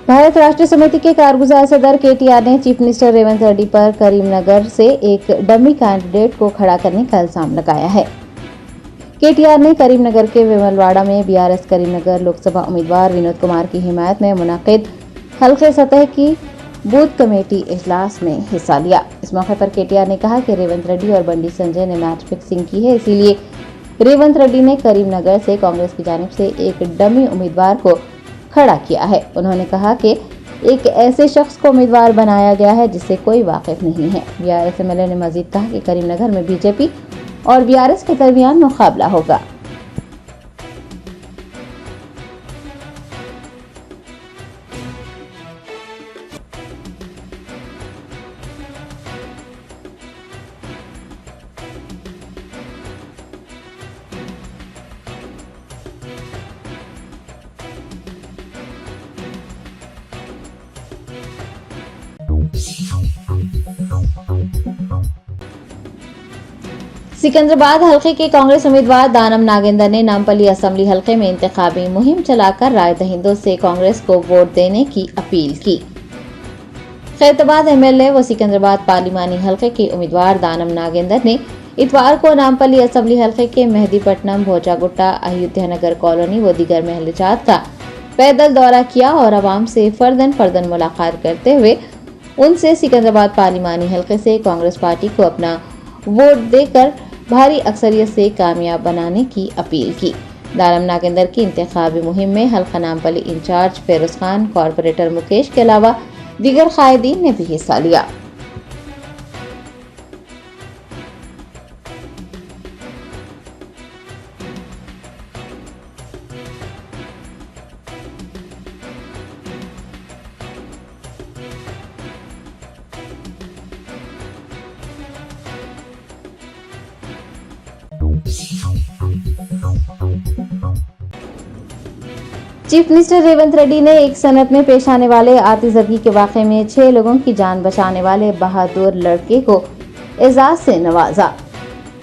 भारत राष्ट्र समिति के कारगुजार सदर केटीआर ने चीफ मिनिस्टर रेवंत रेड्डी पर करीमनगर से एक डमी कैंडिडेट को खड़ा करने का इल्जाम लगाया है। केटीआर ने करीमनगर के विमलवाड़ा में बीआरएस करीमनगर लोकसभा उम्मीदवार विनोद कुमार की हिमायत में मुनाकिद हल्के सतह की बूथ कमेटी इजलास में हिस्सा लिया। इस मौके पर केटीआर ने कहा कि रेवंत रेड्डी और बंडी संजय ने मैच फिक्सिंग की है, इसीलिए रेवंत रेड्डी ने करीमनगर से कांग्रेस की जानिब से एक डमी उम्मीदवार को खड़ा किया है। उन्होंने कहा कि एक ऐसे शख्स को उम्मीदवार बनाया गया है जिससे कोई वाकिफ नहीं है। बीआरएस एमएलए ने मजीद कहा कि करीमनगर में बीजेपी और बीआरएस के दरमियान मुकाबला होगा। सिकंदराबाद हलके के कांग्रेस उम्मीदवार दानम नागेंद्र ने नामपल्ली असेंबली हलके में इंतखाबी मुहिम चलाकर राय दहिंदों से कांग्रेस को वोट देने की अपील की। खैरताबाद एमएलए व सिकंदराबाद पार्लिमानी हलके के उम्मीदवार दानम नागेंद्र ने इतवार को नामपल्ली असेंबली हलके के मेहदीपट्टनम, भोजागुट्टा, अयोध्यानगर कॉलोनी व दीगर महलजात का पैदल दौरा किया और आवाम से फर्दन मुलाकात करते हुए उनसे सिकंदराबाद पार्लिमानी हलके से कांग्रेस पार्टी को अपना वोट देकर भारी अक्सरियत से कामयाब बनाने की अपील की। दानम नागेंद्र की इंतखाबी मुहिम में हल्का नामपल्ली इंचार्ज फेरोज खान, कॉर्पोरेटर मुकेश के अलावा दीगर कायदीन ने भी हिस्सा लिया। चीफ मिनिस्टर रेवंत रेड्डी ने एक सनत में पेश आने वाले आतिशबाजी के वाक़े में 6 लोगों की जान बचाने वाले बहादुर लड़के को एजाज से नवाजा।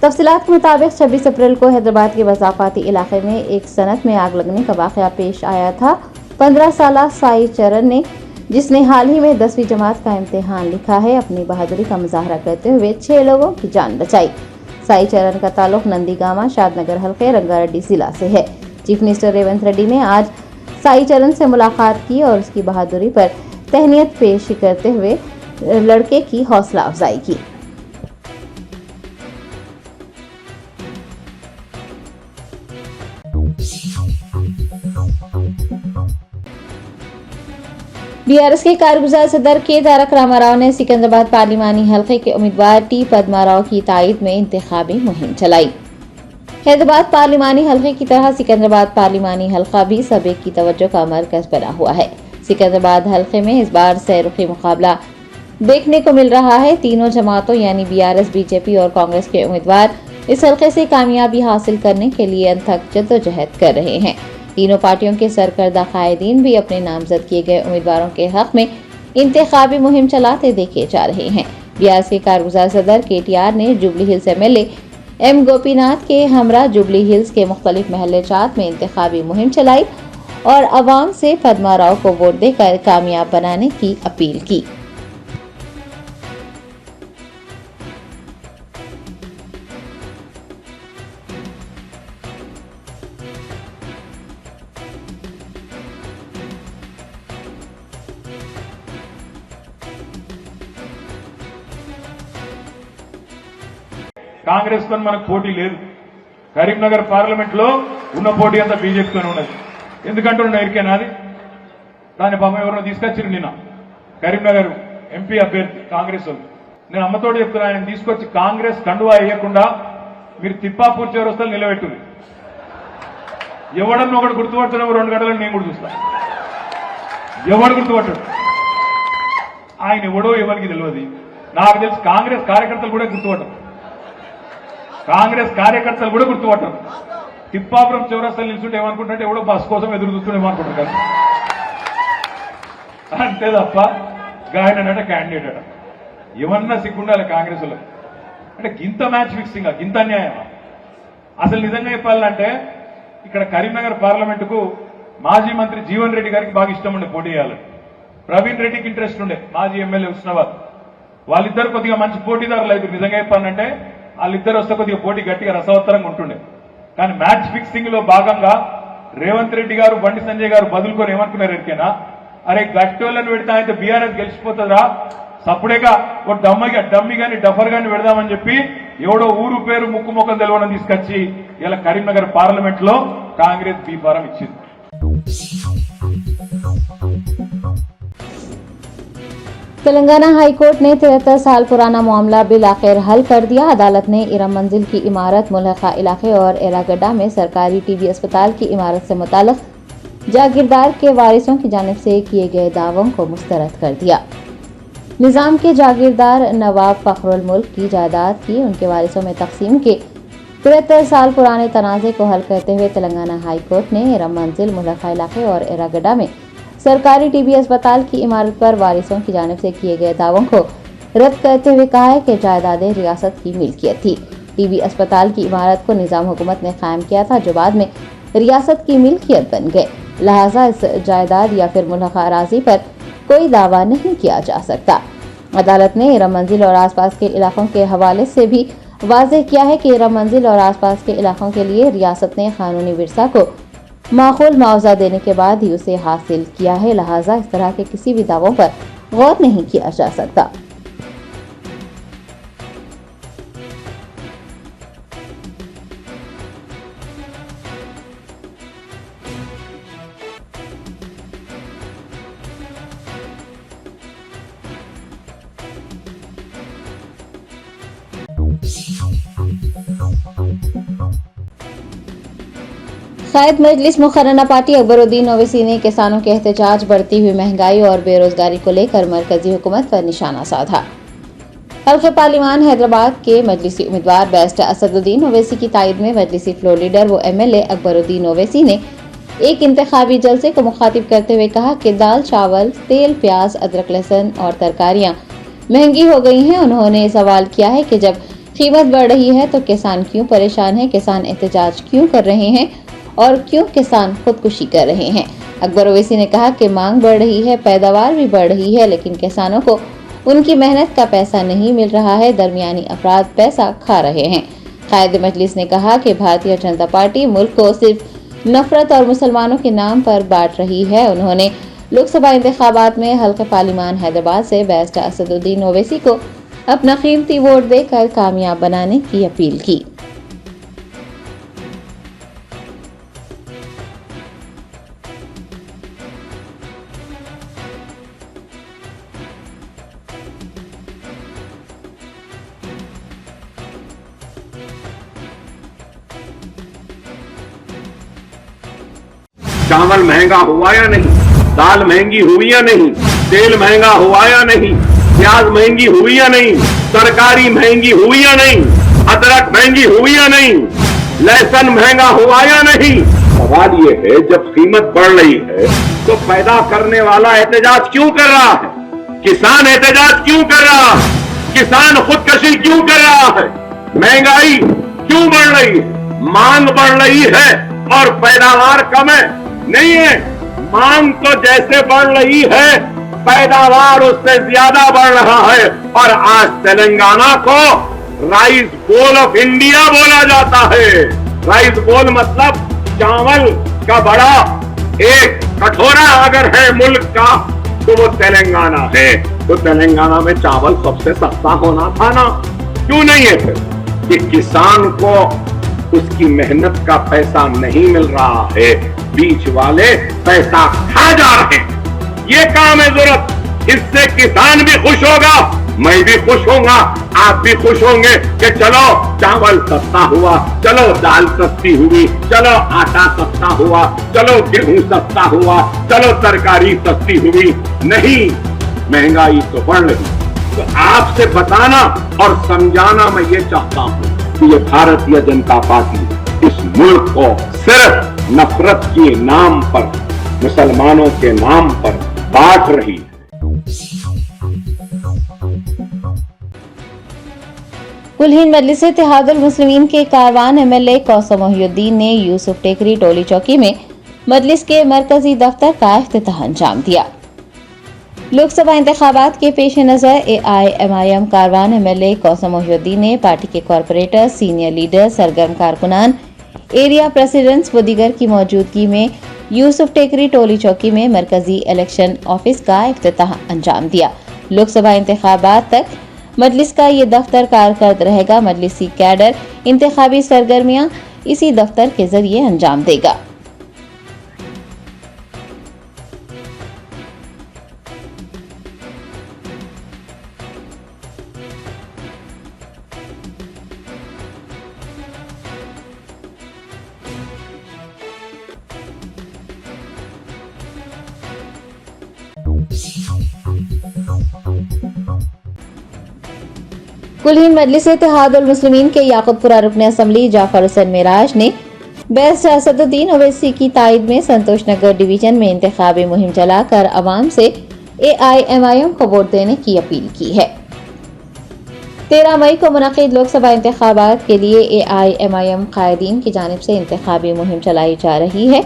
तफसीलात के मुताबिक 26 अप्रैल को हैदराबाद के वज़ाफ़ाती इलाके में एक सनत में आग लगने का वाक़या पेश आया था। 15 साला साई चरण ने, जिसने हाल ही में 10वीं जमात का इम्तिहान लिखा है, अपनी बहादुरी का मुजाहरा करते हुए 6 लोगों की जान बचाई। साई चरण का ताल्लुक नंदीगामा, शादनगर हल्के, रंगारेड्डी जिला से है। चीफ मिनिस्टर रेवंत रेड्डी ने आज साई चरण से मुलाकात की और उसकी बहादुरी पर तहनीत पेश करते हुए लड़के की हौसला अफजाई की। बीआरएस के कारगुजार सदर के तारक रामाराव ने सिकंदराबाद पार्लिमानी हल्के के उम्मीदवार टी पद्माराव की तायद में इंतखाबी मुहिम चलाई। हैदराबाद पार्लिमानी हल्के की तरह सिकंदराबाद पार्लिमानी हल्का भी सबे की तवज्जो का मरकज बना हुआ है। सिकंदराबाद हल्के में इस बार सैरुखी मुकाबला देखने को मिल रहा है। तीनों जमातों यानी बीआरएस, बीजेपी और कांग्रेस के उम्मीदवार इस हल्के से कामयाबी हासिल करने के लिए अनथक जद्दोजहद कर रहे हैं। तीनों पार्टियों के सरकर्दा कायदीन भी अपने नामजद किए गए उम्मीदवारों के हक में इंतखाबी मुहिम चलाते देखे जा रहे हैं। बीआरएस के कारगुजार सदर केटीआर ने जुबली हिल्स एमएलए एम गोपीनाथ के हमरा जुबली हिल्स के मुख्तलिफ महल्लेजात में इंतखाबी मुहिम चलाई और अवाम से पद्माराव को वोट देकर कामयाब बनाने की अपील की। కాంగ్రెస్ తో మనకు పోటీ లేదు. కరీంనగర్ పార్లమెంట్ లో ఉన్న పోటీ అంతా బీజేపీతోనే ఉన్నది. ఎందుకంటున్నా ఎరికేనాది దాని పాపం ఎవరినో తీసుకొచ్చారు నిన్న కరీంనగర్ ఎంపీ అభ్యర్థి కాంగ్రెస్ వాళ్ళు. నేను అమ్మతోటి చెప్తున్నా, ఆయన తీసుకొచ్చి కాంగ్రెస్ కండువా వేయకుండా మీరు తిప్పాపూర్ చౌరస్తాలు నిలబెట్టుంది. ఎవడన్నా ఒకటి గుర్తుపడుతున్నామో 2 గంటలను నేను కూడా చూస్తా. ఎవడు గుర్తుపట్టాడు? ఆయన ఎవడో ఎవరికి తెలియదు. నాకు తెలిసి కాంగ్రెస్ కార్యకర్తలు కూడా గుర్తుపట్టారు. కాంగ్రెస్ కార్యకర్తలు కూడా గుర్తుపట్టారు. తిప్పాపురం చౌరస్తాలు నిల్చుంటే ఏమనుకుంటుంటే ఎవడో బస్ కోసం ఎదురు చూస్తుండేమనుకుంటారు. అంతే తప్ప గాయనట క్యాండిడేట్ అట ఏమన్నా సిగ్గుండాలి కాంగ్రెస్ వాళ్ళకి. అంటే గింత మ్యాచ్ ఫిక్సింగ్, గింత అన్యాయమా? అసలు నిజంగా చెప్పాలంటే ఇక్కడ కరీంనగర్ పార్లమెంటుకు మాజీ మంత్రి జీవన్ రెడ్డి గారికి బాగా ఇష్టం ఉండే పోటీ చేయాలని. ప్రవీణ్ రెడ్డికి ఇంట్రెస్ట్ ఉండే, మాజీ ఎమ్మెల్యే హుస్నాబాద్. వాళ్ళిద్దరు కొద్దిగా మంచి పోటీదారులు అయితే నిజంగా చెప్పానంటే వాళ్ళిద్దరు వస్తే కొద్దిగా పోటీ గట్టిగా రసవత్తరంగా ఉంటుండే. కానీ మ్యాచ్ ఫిక్సింగ్ లో భాగంగా రేవంత్ రెడ్డి గారు బండి సంజయ్ గారు బదులుకొని ఏమనుకున్నారు ఎరికేనా, అరే గట్టోళ్ళని పెడితే అయితే బీఆర్ఎస్ గెలిచిపోతుందా, సప్పుడేగా ఒక డమ్మి గాని డఫర్ గాని పెడదామని చెప్పి ఎవడో ఊరు పేరు ముక్కు ముఖం తెలవని తీసుకొచ్చి ఇలా కరీంనగర్ పార్లమెంట్ లో కాంగ్రెస్ బీఫారం ఇచ్చింది. तेलंगाना हाईकोर्ट ने 73 साल पुराना मामला बिल आखिर हल कर दिया। अदालत ने इरम मंजिल की इमारत मुल्हका इलाके और एरागड्डा में सरकारी टीबी अस्पताल की इमारत से मुताल्लिक जागीरदार के वारिसों की जानिब से किए गए दावों को मुस्तरद कर दिया। निजाम के जागीरदार नवाब फखरुल मुल्क की जायदाद की उनके वारिसों में तकसीम के 73 साल पुराने तनाज़े को हल करते हुए तेलंगाना हाईकोर्ट ने इरम मंजिल मुल्हका इलाके और एरागड्डा में सरकारी टीबी अस्पताल की इमारत पर वारिसों की जानिब से किए गए दावों को रद्द करते हुए कहा है कि जायदादें रियासत की मिल्कियत थी। टीबी अस्पताल की इमारत को निजाम हुकूमत ने कायम किया था, जो बाद में रियासत की मिल्कियत बन गए। लिहाजा इस जायदाद या फिर मुल्हका अराजी पर कोई दावा नहीं किया जा सकता। अदालत ने इरम मंजिल और आसपास के इलाकों के हवाले से भी वाज़ेह किया है कि इरम मंजिल और आसपास के इलाकों के लिए रियासत ने कानूनी विरसा को माकूल मुआवजा देने के बाद ही उसे हासिल किया है। लिहाजा इस तरह के किसी भी दावों पर गौर नहीं किया जा सकता। कायद मजलिस मुकर्रना पार्टी अकबरुद्दीन ओवैसी ने किसानों के एहतजाज, बढ़ती हुई महंगाई और बेरोजगारी को लेकर मरकजी हुकूमत पर निशाना साधा। हल्के पार्लिमान हैदराबाद के मजलिसी उम्मीदवार बैरिस्टर असदुद्दीन ओवैसी की तायद में मजलिसी फ्लोर लीडर व एमएलए अकबरुद्दीन ओवैसी ने एक इंतखाबी जलसे को मुखातिब करते हुए कहा कि दाल, चावल, तेल, प्याज, अदरक, लहसुन और तरकारियां महंगी हो गई हैं। उन्होंने सवाल किया है कि जब कीमत बढ़ रही है तो किसान क्यों परेशान है, किसान एहतजाज क्यों कर रहे हैं और क्यों किसान खुदकुशी कर रहे हैं। अकबर ओवैसी ने कहा कि मांग बढ़ रही है, पैदावार भी बढ़ रही है, लेकिन किसानों को उनकी मेहनत का पैसा नहीं मिल रहा है, दरमियानी अफराद पैसा खा रहे हैं। कायद मजलिस ने कहा कि भारतीय जनता पार्टी मुल्क को सिर्फ नफरत और मुसलमानों के नाम पर बांट रही है। उन्होंने लोकसभा इंतखाबात में हल्के पार्लिमान हैदराबाद से बैरिस्टर असदुद्दीन ओवैसी को अपना कीमती वोट देकर कामयाब बनाने की अपील की। चावल महंगा हुआ या नहीं, दाल महंगी हुई या नहीं, तेल महंगा हुआ या नहीं, प्याज महंगी हुई या नहीं, तरकारी महंगी हुई या नहीं, अदरक महंगी हुई या नहीं, लहसुन महंगा हुआ या नहीं। सवाल ये है, जब कीमत बढ़ रही है तो पैदा करने वाला एहतजाज क्यों कर रहा है, किसान एहतजाज क्यों कर रहा है, किसान खुदकशी क्यों कर रहा है, महंगाई क्यों बढ़ रही है, मांग बढ़ रही है और पैदावार कम है नहीं है। मांग तो जैसे बढ़ रही है, पैदावार उससे ज्यादा बढ़ रहा है और आज तेलंगाना को राइस बोल ऑफ इंडिया बोला जाता है। राइस बोल मतलब चावल का बड़ा एक कटोरा अगर है मुल्क का तो वो तेलंगाना है। तो तेलंगाना में चावल सबसे सस्ता होना था ना, क्यों नहीं है फिर? कि किसान को उसकी मेहनत का पैसा नहीं मिल रहा है, बीच वाले पैसा खा जा रहे हैं। ये काम है जरूरत, इससे किसान भी खुश होगा, मैं भी खुश होऊंगा, आप भी खुश होंगे कि चलो चावल सस्ता हुआ, चलो दाल सस्ती हुई, चलो आटा सस्ता हुआ, चलो गेहूं सस्ता हुआ, चलो तरकारी सस्ती हुई। नहीं, महंगाई तो बढ़ रही। तो आपसे बताना और समझाना मैं ये चाहता हूं कि ये भारतीय जनता पार्टी इस मुल्क को सिर्फ नफरत के नाम पर, मुसलमानों के नाम पर बांट रही है। कुलहीन मजलिस इत्तेहादुल मुस्लिमीन के कारवान एमएलए कौसम मोहिउद्दीन ने यूसुफ टेकरी टोली चौकी में मजलिस के मरकजी दफ्तर का इफ्तिताह अंजाम दिया। लोकसभा इंतखाबात के पेश नजर AIMIM कारवान एमएलए कौसम मोहिउद्दीन ने पार्टी के कॉरपोरेटर, सीनियर लीडर, सरगर्म कारकुनान, एरिया प्रेसिडेंट्स व दीगर की मौजूदगी में यूसुफ टेकरी टोली चौकी में मरकजी इलेक्शन ऑफिस का इफ्तिताह अंजाम दिया। लोकसभा इंतखाबात तक मजलिस का ये दफ्तर कारकर्द रहेगा। मजलिसी कैडर इंतखाबी सरगर्मियां इसी दफ्तर के जरिए अंजाम देगा। कुलहीन मजलिस इत्तेहादुल मुस्लिमीन के याकूबपुरा रुकन असम्बली जाफर हुसैन मेराज ने बैरिस्टर असदुद्दीन ओवैसी की ताईद में संतोष नगर डिवीजन में इंतखाबी मुहिम चलाकर अवाम से AIMIM को वोट देने की अपील की है। 13 मई को मुनक़िद लोकसभा इंतखाबात के लिए AIMIM कायदीन की जानिब से इंतखाबी मुहिम चलाई जा रही है।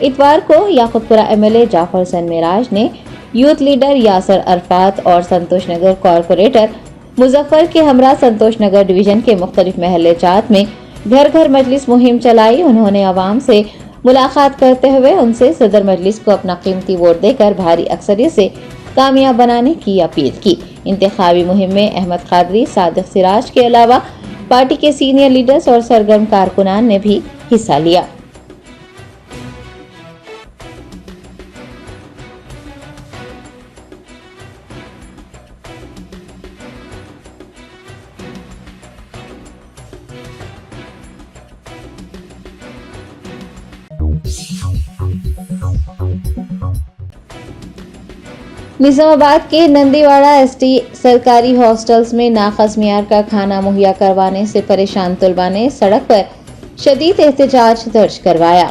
इतवार को याकूबपुरा MLA जाफर हुसैन मेराज ने यूथ लीडर यासर अरफात और संतोष नगर कॉरपोरेटर मुजफ्फर के हमरा संतोष नगर डिवीजन के मुख्तलिफ महल्ले जात में घर घर मजलिस मुहिम चलाई। उन्होंने अवाम से मुलाकात करते हुए उनसे सदर मजलिस को अपना कीमती वोट देकर भारी अक्सरियत से कामयाब बनाने की अपील की। इंतखाबी मुहिम में अहमद कादरी, सादिक सिराज के अलावा पार्टी के सीनियर लीडर्स और सरगर्म कारकुनान ने भी हिस्सा लिया। निजामाबाद के नंदीवाड़ा ST सरकारी हॉस्टल्स में नाक़स मियार का खाना मुहैया करवाने से परेशान तलबा ने सड़क पर शदीद एहतजाज दर्ज करवाया।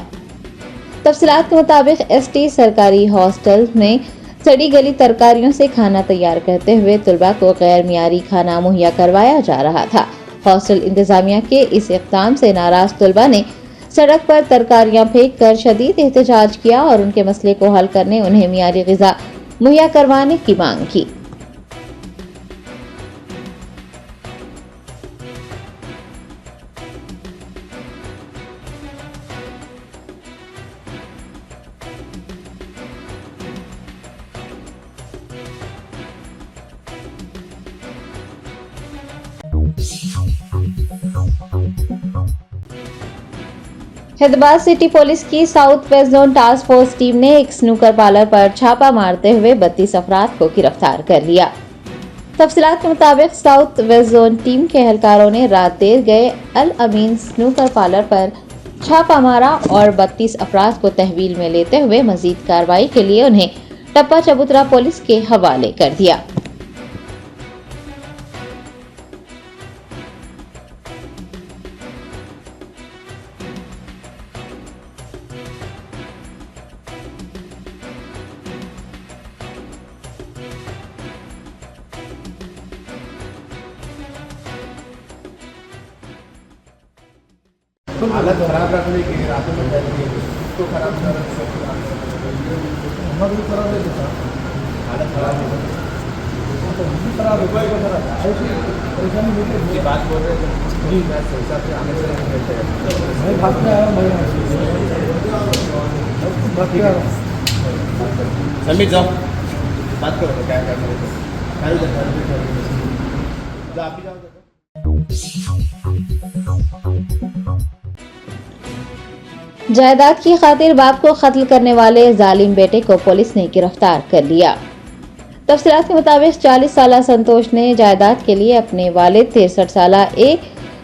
तफसीलात के मुताबिक ST सरकारी हॉस्टल में सड़ी गली तरकारियों से खाना तैयार करते हुए तलबा को गैर मियारी खाना मुहैया करवाया जा रहा था। हॉस्टल इंतजामिया के इस इक़दाम से नाराज तलबा ने सड़क पर तरकारियां फेंक कर शदीद एहतजाज किया और उनके मसले को हल करने उन्हें मियारी ग़िज़ा मुहैया करवाने की मांग की। हैदराबाद सिटी पुलिस की south west zone task force team ने एक स्नूकर पार्लर पर छापा मारते हुए 32 अफराद को गिरफ्तार कर लिया। तफसीलात के मुताबिक साउथ वेस्ट जोन टीम के एहलकारों ने रात देर गए अल अमीन स्नूकर पार्लर पर छापा मारा और 32 अफराद को तहवील में लेते हुए मजीद कार्रवाई के लिए उन्हें टप्पा चबूतरा पुलिस के हवाले कर दिया। हालत खराब रखने की रातों में तो खराब भी खराब है हालत खराब है तो खराब हो गई परेशानी होती बात बोल रहे थे जी मैं हिसाब से आने से मैं भाग के आया मैं समीर जाओ बात करो क्या क्या आप ही जाओ। जायदाद की खातिर बाप को कत्ल करने वाले जालिम बेटे को पुलिस ने गिरफ्तार कर लिया। तफसीलात के मुताबिक 40 साला संतोष ने जायदाद के लिए अपने वालिद 63 साला ए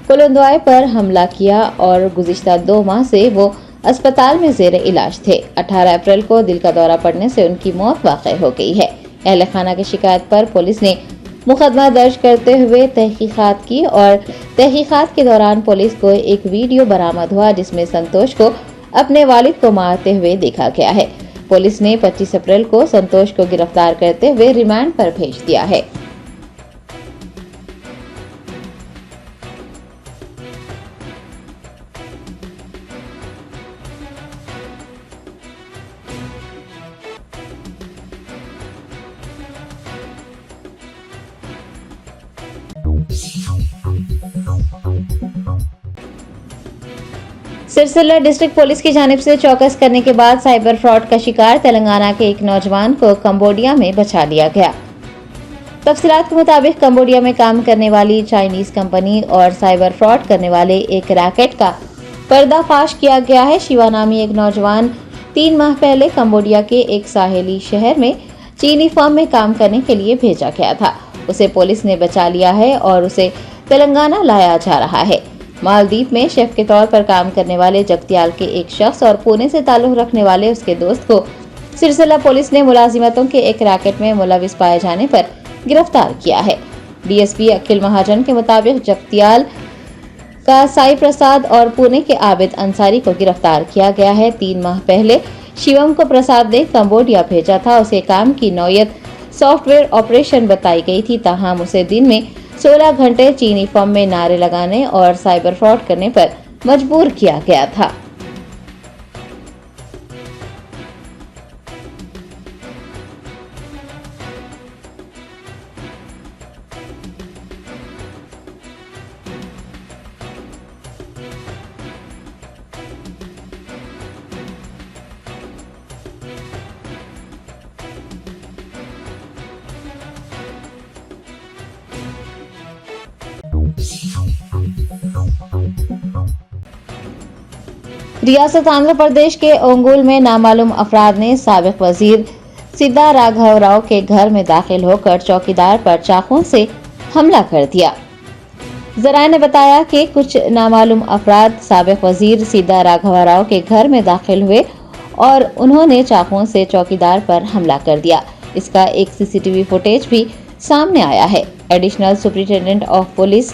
कुलंदवाई पर हमला किया और गुज़िश्ता 2 माह से वो अस्पताल में ज़ेर इलाज थे। 18 अप्रैल को दिल का दौरा पड़ने से उनकी मौत वाक़ई हो गई है। अहले खाना की शिकायत पर पुलिस ने मुकदमा दर्ज करते हुए तहकीकात की और तहकीकात के दौरान पुलिस को एक वीडियो बरामद हुआ जिसमें संतोष को अपने वालिद को मारते हुए देखा गया है। पुलिस ने 25 अप्रैल को संतोष को गिरफ्तार करते हुए रिमांड पर भेज दिया है। सिरसिल्ला डिस्ट्रिक्ट पुलिस की जानिब से चौकस करने के बाद साइबर फ्रॉड का शिकार तेलंगाना के एक नौजवान को कंबोडिया में बचा लिया गया। तफसीलात के मुताबिक कंबोडिया में काम करने वाली चाइनीज कंपनी और साइबर फ्रॉड करने वाले एक रैकेट का पर्दाफाश किया गया है। शिवा नामी एक नौजवान 3 माह पहले कंबोडिया के एक साहेली शहर में चीनी फर्म में काम करने के लिए भेजा गया था। उसे पुलिस ने बचा लिया है और उसे तेलंगाना लाया जा रहा है। मालदीव में शेफ के तौर पर काम करने वाले जगतियाल के एक शख्स और पुणे से ताल्लुक रखने वाले उसके दोस्त को सिरसिल्ला पुलिस ने मुलाजिमतों के एक रैकेट में मुलविस पाए जाने पर गिरफ्तार किया है। डीएसपी अखिल महाजन के मुताबिक जगतियाल का साई प्रसाद और पुणे के आबिद अंसारी को गिरफ्तार किया गया है। 3 माह पहले शिवम को प्रसाद ने कंबोडिया भेजा था। उसे काम की नौयत सॉफ्टवेयर ऑपरेशन बताई गई थी, ताहम उसे दिन में 16 घंटे चीनी फर्म में नारे लगाने और साइबर फ्रॉड करने पर मजबूर किया गया था। रियासत आंध्र प्रदेश के ओंगोल में नामालूम अफराद ने साबिक वजीर सिद्धा राघव राव के घर में दाखिल होकर चौकीदार पर चाकू से हमला कर दिया। जराये ने बताया कि कुछ नामालूम अफराद साबिक वजीर सिद्धा राघव राव के घर में दाखिल हुए और उन्होंने चाकू से चौकीदार पर हमला कर दिया। इसका एक सीसीटीवी फुटेज भी सामने आया है। Additional superintendent of police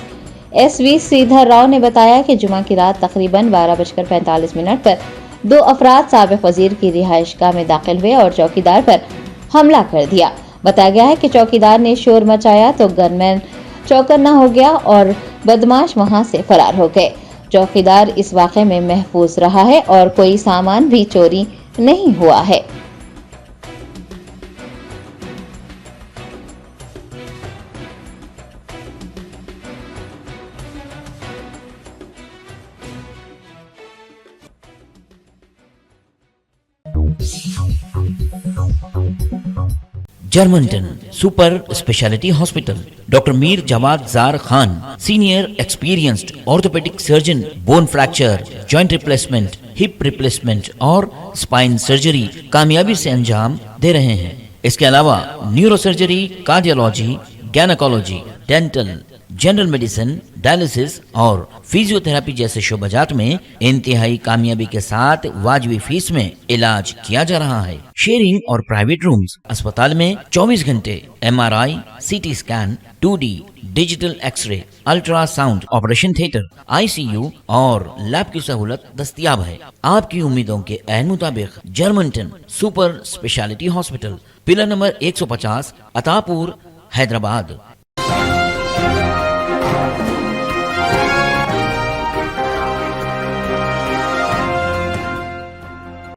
SV Sridhar Rao ने बताया कि जुमा की रात तकरीबन 12:45 पर 2 अफराद साबिक वजीर की रिहाइशगाह में दाखिल हुए और चौकीदार पर हमला कर दिया। बताया गया है कि चौकीदार ने शोर मचाया तो गनमैन चौकन्ना हो गया और बदमाश वहां से फरार हो गए। चौकीदार इस वाक़े में महफूज रहा है और कोई सामान भी चोरी नहीं हुआ है। Germanten super speciality hospital, doctor Mir Jawad Zar Khan, senior experienced orthopaedic surgeon, bone fracture, joint replacement, hip replacement और स्पाइन सर्जरी कामयाबी से अंजाम दे रहे हैं। इसके अलावा neuro surgery, cardiology, gynaecology, dental, general medicine, dialysis और फिजियोथेरेपी जैसे शोबाजात में इंतहाई कामयाबी के साथ वाजिबी फीस में इलाज किया जा रहा है। शेयरिंग और प्राइवेट रूम्स, अस्पताल में 24 घंटे MRI, CT scan, 2D digital xray, ultrasound, operation theatre, ICU और लैब की सहूलत दस्तयाब है। आपकी उम्मीदों के ऐन मुताबिक Germanten super speciality hospital, pillar number 150, Attapur, Hyderabad.